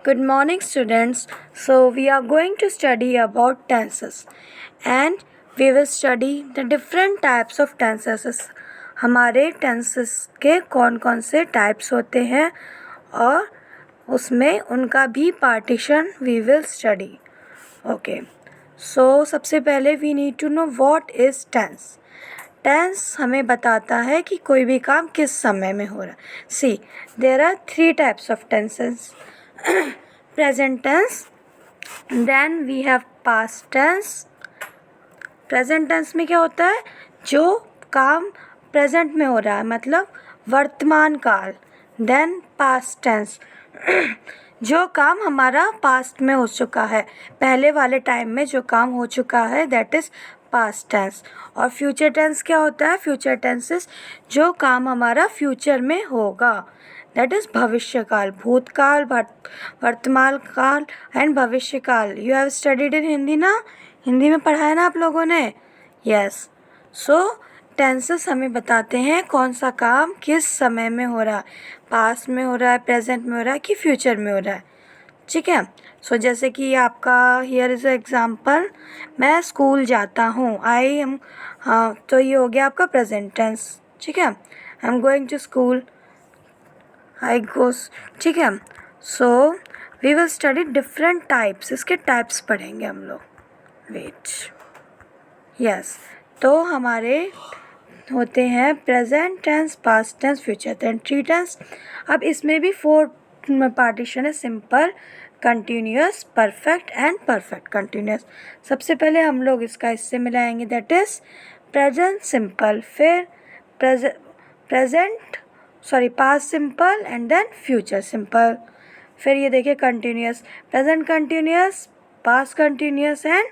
Good morning, students. So, we are going to study about tenses and we will study the different types of tenses. हमारे tenses के कौन कौन से types होते हैं और उसमें उनका भी partition we will study. Okay. So, सबसे पहले we need to know what is tense. Tense हमें बताता है कि कोई भी काम किस समय में हो रहा है. सी there are 3 types of tenses. Present tense, then we have past tense. Present tense में क्या होता है, जो काम प्रेजेंट में हो रहा है मतलब वर्तमान काल. देन पास्ट टेंस, जो काम हमारा पास्ट में हो चुका है, पहले वाले टाइम में जो काम हो चुका है, दैट इज़ पास्ट टेंस. और फ्यूचर टेंस क्या होता है, फ्यूचर टेंसेस जो काम हमारा फ्यूचर में होगा, दैट इज़ भविष्य काल. भूतकाल, वर्तमान काल एंड भविष्य काल. You have studied in Hindi ना, हिंदी में पढ़ा है ना आप लोगों ने. यस. सो टेंसेस हमें बताते हैं कौन सा काम किस समय में हो रहा है, पास्ट में हो रहा है, प्रेजेंट में हो रहा है कि फ्यूचर में हो रहा है. ठीक है. सो जैसे कि आपका हियर इज़ एग्जाम्पल, मैं स्कूल जाता हूँ, आई एम, तो ये हो गया आपका प्रेजेंट टेंस. ठीक है. I am going to school, I goes. ठीक है. So we will study different types, इसके टाइप्स पढ़ेंगे हम लोग. वेट. यस. तो हमारे होते हैं present tense, past tense, future tense, 3 tense. अब इसमें भी 4 पार्टीशन है, simple, continuous, perfect and perfect continuous. सबसे पहले हम लोग इसका इससे मिलाएंगे, दैट इज़ प्रेजेंट सिंपल, फिर past simple and then future simple. फिर ये देखिए continuous, present continuous, past continuous and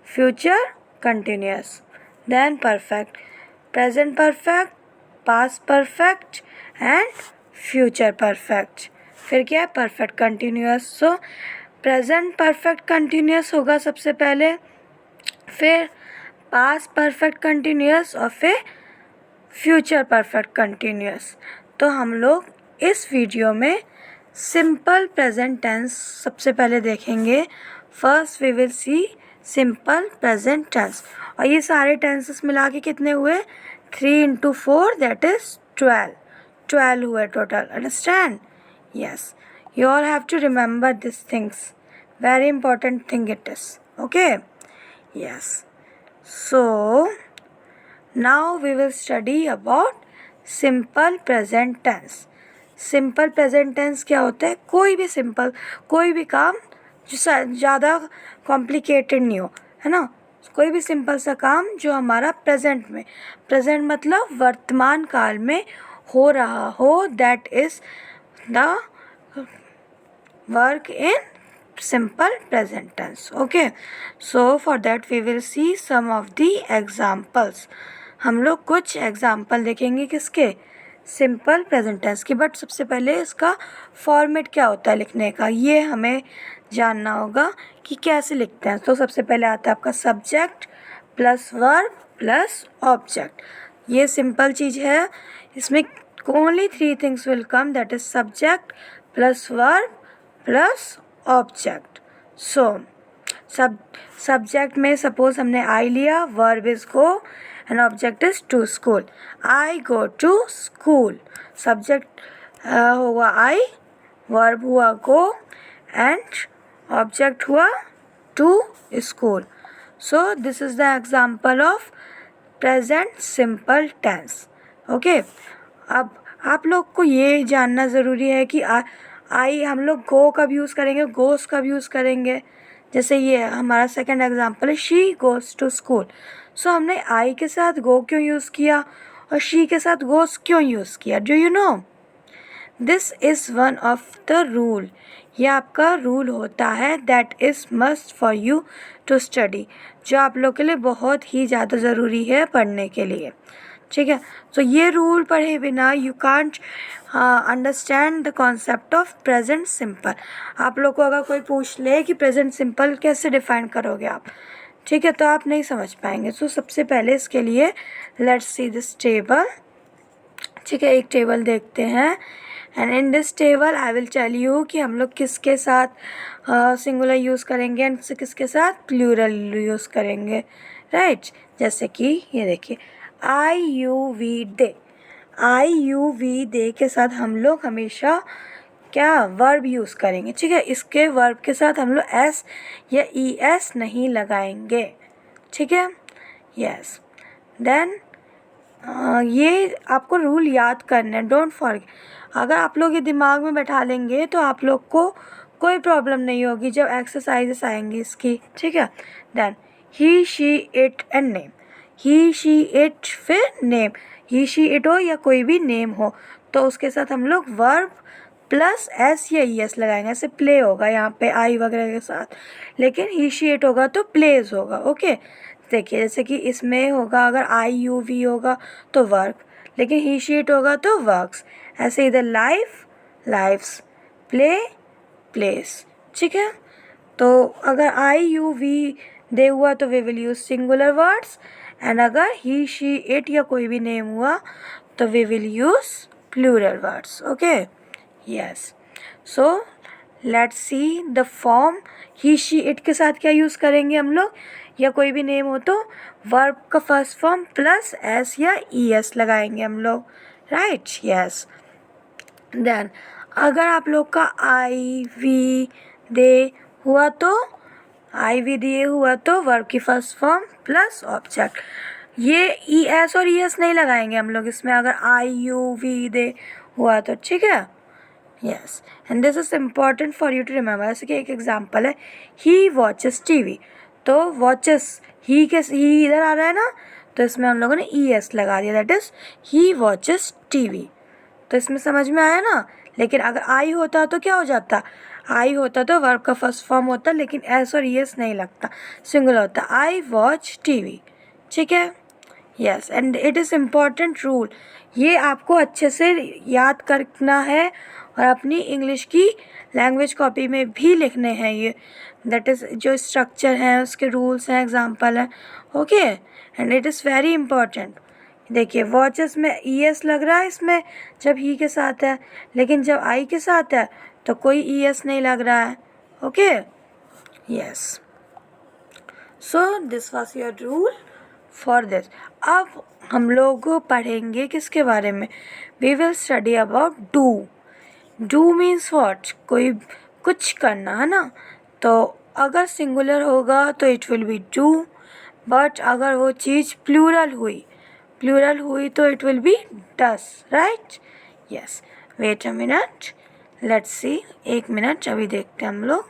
future continuous. Then perfect, present perfect, past perfect and future perfect. फिर क्या है, perfect continuous. So present perfect continuous होगा सबसे पहले, फिर पास्ट परफेक्ट कंटिन्यूअस और फिर फ्यूचर परफेक्ट कंटिन्यूअस. तो हम लोग इस वीडियो में सिंपल प्रेजेंट टेंस सबसे पहले देखेंगे. First we will see simple present tense. और ये सारे टेंसेस मिला के कितने हुए, 3 into 4 दैट इज़ 12 हुए total. Understand. Yes. You all have to remember this things, very important thing it is. Okay. Yes. So now we will study about simple present tense. Simple present tense क्या होता है, कोई भी simple, कोई भी काम जो ज़्यादा कॉम्प्लिकेटेड नहीं हो, है ना. कोई भी सिंपल सा काम जो हमारा प्रेजेंट में, प्रेजेंट मतलब वर्तमान काल में हो रहा हो, that is the work in simple present tense. Okay, so for that we will see some of the examples. हम लोग कुछ एग्जाम्पल देखेंगे किसके, सिंपल प्रेजेंट टेंस की. बट सबसे पहले इसका फॉर्मेट क्या होता है लिखने का, ये हमें जानना होगा कि कैसे लिखते हैं. तो सबसे पहले आता है आपका subject plus verb plus object. ये सिंपल चीज़ है, इसमें only 3 things will come, that is subject plus verb plus object. So subject में सपोज हमने आई लिया, verb is go and object is to school. I go to school. Subject हुआ I, verb हुआ go and object हुआ to school. So this is the example of present simple tense. Okay. अब आप लोग को ये जानना ज़रूरी है कि आई हम लोग गो कब यूज़ करेंगे, गोस कब यूज़ करेंगे. जैसे ये हमारा सेकंड एग्जांपल है, शी गोस टू स्कूल. सो हमने आई के साथ गो क्यों यूज़ किया और शी के साथ गोस क्यों यूज़ किया, do you know. This is one of the rule. ये आपका रूल होता है, that is must for you to study, जो आप लोग के लिए बहुत ही ज़्यादा ज़रूरी है पढ़ने के लिए. ठीक है. तो ये रूल पढ़े बिना you can't understand the concept of present simple. आप लोग को अगर कोई पूछ ले कि प्रेजेंट सिंपल कैसे डिफाइन करोगे आप, ठीक है, तो आप नहीं समझ पाएंगे. तो सबसे पहले इसके लिए लेट्स सी दिस टेबल. ठीक है, एक टेबल देखते हैं. And in this table I will tell you कि हम लोग किसके साथ सिंगुलर यूज़ करेंगे एंड किसके साथ प्लूरल यूज़ करेंगे, राइट। जैसे कि ये देखिए I you we they, I you we they के साथ हम लोग हमेशा क्या वर्ब यूज़ करेंगे, ठीक है। इसके वर्ब के साथ हम लोग एस या ई एस नहीं लगाएंगे, ठीक है। यस, देन ये आपको रूल याद करना है, डोंट फॉरगेट। अगर आप लोग ये दिमाग में बैठा लेंगे तो आप लोग को कोई प्रॉब्लम नहीं होगी जब एक्सरसाइजेस आएंगी इसकी, ठीक है। Then he she it and name, he she it फिर नेम, ही शी इट हो या कोई भी नेम हो तो उसके साथ हम लोग वर्ब प्लस एस या ई एस लगाएंगे। ऐसे प्ले होगा यहाँ पे आई वगैरह के साथ, लेकिन ही शी इट होगा तो प्लेज होगा, ओके। देखिए जैसे कि इसमें होगा अगर आई यू वी होगा तो वर्क, लेकिन ही शी इट होगा तो वर्क्स। ऐसे इधर लाइफ लाइफ्स, प्ले प्लेस, ठीक है। तो अगर आई यू वी दे हुआ तो we will use singular words, and अगर ही शी इट या कोई भी नेम हुआ तो we will use plural words, okay. Yes, so let's see the form. He she it के साथ क्या यूज़ करेंगे हम लोग, या कोई भी नेम हो तो वर्ब का फर्स्ट फॉर्म प्लस एस या ई एस लगाएंगे हम लोग, राइट। यस, देन अगर आप लोग का आई वी दे हुआ तो आई वी दिए हुआ तो वर्ब की फर्स्ट फॉर्म प्लस ऑब्जेक्ट, ये ई एस और ई एस नहीं लगाएंगे हम लोग इसमें अगर आई यू वी दे हुआ तो, ठीक है। Yes, and this is important for you to remember. जैसे कि एक एग्जाम्पल है ही वॉचेस टीवी, तो वॉचेस ही इधर आ रहा है ना, तो इसमें हम लोगों ने ई एस लगा दिया, that is he watches TV. तो इसमें समझ में आया ना। लेकिन अगर आई होता तो क्या हो जाता, आई होता तो वर्ब का फर्स्ट फॉर्म होता, लेकिन एस और ई एस नहीं लगता, सिंगुलर होता, आई वॉच टीवी, ठीक है। Yes, and it is important rule, ये आपको अच्छे से याद करना है और अपनी इंग्लिश की लैंग्वेज कॉपी में भी लिखने हैं ये, दैट इज़ जो स्ट्रक्चर हैं उसके रूल्स हैं, एग्जांपल हैं, okay. And it is very important. देखिए वॉचेस में ई एस लग रहा है इसमें जब ही के साथ है, लेकिन जब आई के साथ है तो कोई ई एस नहीं लग रहा है, okay. Yes, so this was your rule for this. अब हम लोग पढ़ेंगे किसके बारे में, we will study about do. Do means what, कोई कुछ करना है ना, तो अगर सिंगुलर होगा तो it will be do, but अगर वो चीज़ प्लूरल हुई तो it will be does, right. Yes, wait a minute, let's see, एक मिनट अभी देखते हैं हम लोग।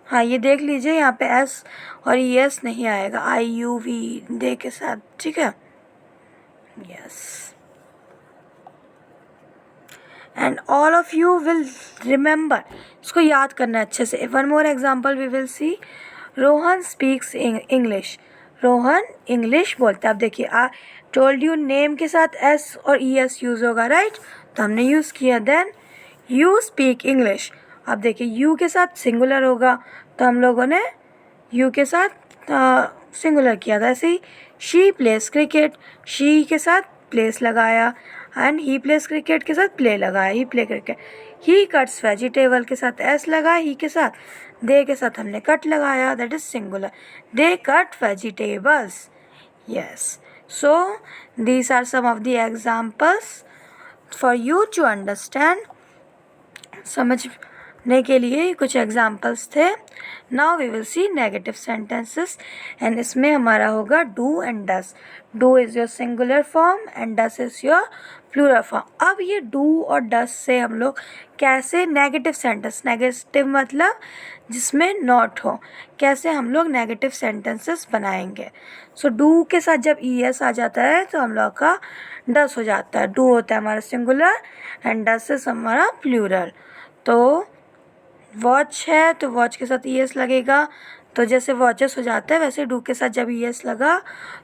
हाँ ये देख लीजिए यहाँ पे एस और ई एस नहीं आएगा आई यू वी दे के साथ, ठीक है। Yes, and all of you will remember, इसको याद करना है अच्छे से। One more example we will see, Rohan speaks English, Rohan English बोलता है। अब देखिए आई टोल्ड यू नेम के साथ एस और ई एस यूज़ होगा, राइट, तो हमने यूज़ किया। देन यू स्पीक इंग्लिश, अब देखिए यू के साथ सिंगुलर होगा तो हम लोगों ने यू के साथ सिंगुलर किया था। ऐसे ही शी प्लेस क्रिकेट, शी के साथ प्लेस लगाया, एंड ही प्लेस क्रिकेट के साथ प्ले लगाया, he play cricket. He cuts vegetable के साथ एस लगाया, ही के साथ, दे के साथ हमने कट लगाया, that is singular, they cut vegetables. Yes, so these are some of the examples for you to understand, समझने के लिए कुछ एग्जाम्पल्स थे। Now we will see negative sentences, and इसमें हमारा होगा do and does. Do is your singular form and does is your plural form. अब ये डू और डस से हम लोग कैसे नेगेटिव सेंटेंस, नेगेटिव मतलब जिसमें नॉट हो, कैसे हम लोग नेगेटिव सेंटेंसेस बनाएंगे। सो डू के साथ जब ई एस आ जाता है तो हम लोग का डस हो जाता है, डू होता है हमारा सिंगुलर एंड डस इज हमारा प्लूरल। तो वॉच है तो वॉच के साथ ई एस लगेगा, तो जैसे वॉचेस हो जाता है वैसे डू के साथ जब ई एस लगा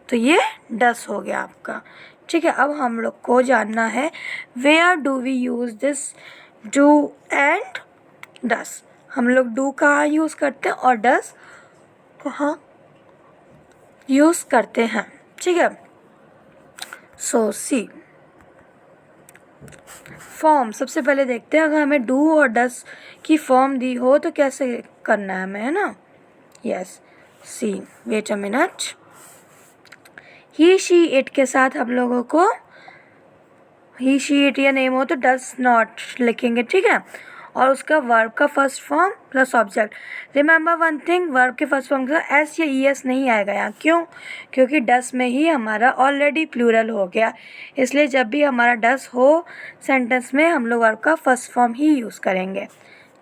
तो ये डस हो गया आपका, ठीक है। अब हम लोग को जानना है where do we use this do and does, हम लोग डू कहाँ यूज़ करते हैं और डस कहाँ यूज़ करते हैं, ठीक है। सो सी, फॉर्म सबसे पहले देखते हैं, अगर हमें डू और डस की फॉर्म दी हो तो कैसे करना है हमें, है ना। Yes, see wait a minute. He she it के साथ हम लोगों को ही शी इट या नेम हो तो डस नॉट लिखेंगे, ठीक है। और उसका वर्ब का first form plus object. Remember one thing, verb के फर्स्ट फॉर्म के साथ एस या ई एस नहीं आएगा यहाँ, क्यों? क्योंकि डस में ही हमारा ऑलरेडी प्लूरल हो गया, इसलिए जब भी हमारा डस हो सेंटेंस में हम लोग वर्ब का फर्स्ट फॉर्म ही यूज़ करेंगे,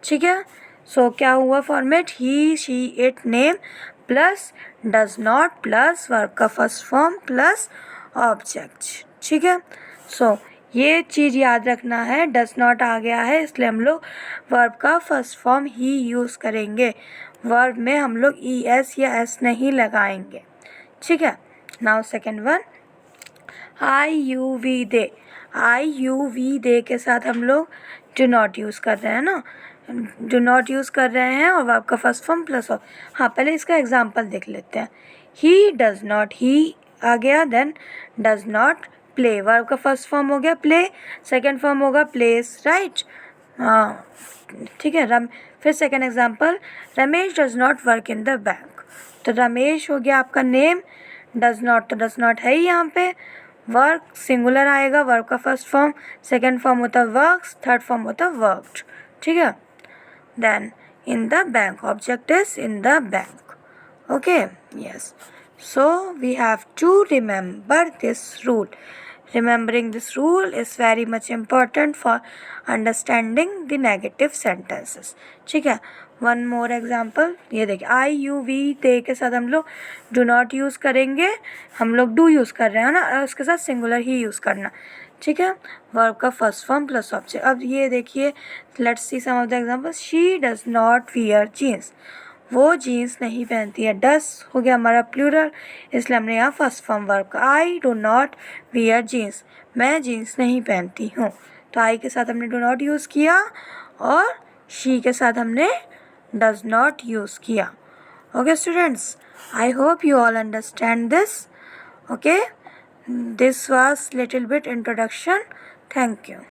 ठीक है। सो क्या हुआ format, he she it name plus does not plus verb का फर्स्ट फॉर्म प्लस ऑब्जेक्ट, ठीक है। सो ये चीज़ याद रखना है, डज नॉट आ गया है इसलिए हम लोग वर्ब का फर्स्ट फॉर्म ही यूज़ करेंगे, वर्ब में हम लोग ई एस या एस नहीं लगाएंगे, ठीक है। Now second one, I you we they. I you we they के साथ हम लोग डू नॉट यूज़ कर रहे हैं ना, डू नॉट यूज़ कर रहे हैं और वर्ब का फर्स्ट फॉर्म प्लस ऑफ। हाँ, पहले इसका एग्जाम्पल देख लेते हैं। ही डज नॉट, ही आ गया, then does not play, verb का फर्स्ट फॉर्म हो गया प्ले, सेकेंड फॉर्म होगा प्लेस, राइट। हाँ, ठीक है। फिर second example, Ramesh does not work in the bank. तो रमेश हो गया आपका नेम, डज नॉट तो डज नॉट है ही यहाँ पे, वर्क सिंगुलर आएगा, वर्ब का फर्स्ट फॉर्म, सेकेंड फॉर्म होता है वर्क्स, थर्ड फॉर्म होता है वर्क्ड, ठीक है। Then in the bank, object is in the bank, okay, yes. So we have to remember this rule. Remembering this rule is very much important for understanding the negative sentences. ठीक है। One more example, ये देखिए, I you we they के साथ हम लोग do not use करेंगे, हम लोग डू यूज़ कर रहे हैं ना, उसके साथ सिंगुलर ही यूज़ करना, ठीक है। वर्ब का फर्स्ट फॉर्म प्लस ऑब्जेक्ट। अब ये देखिए, let's see some of the examples. She does not wear jeans, वो जीन्स नहीं पहनती है, डस हो गया हमारा प्लूरल, इसलिए हमने यहाँ फर्स्ट फॉर्म वर्ब का। I do not wear jeans, मैं जीन्स नहीं पहनती हूँ, तो आई के साथ हमने डू नॉट यूज़ किया और शी के साथ हमने डज नॉट यूज़ किया। Okay students, I hope you all understand this. Okay, this was little bit introduction. Thank you.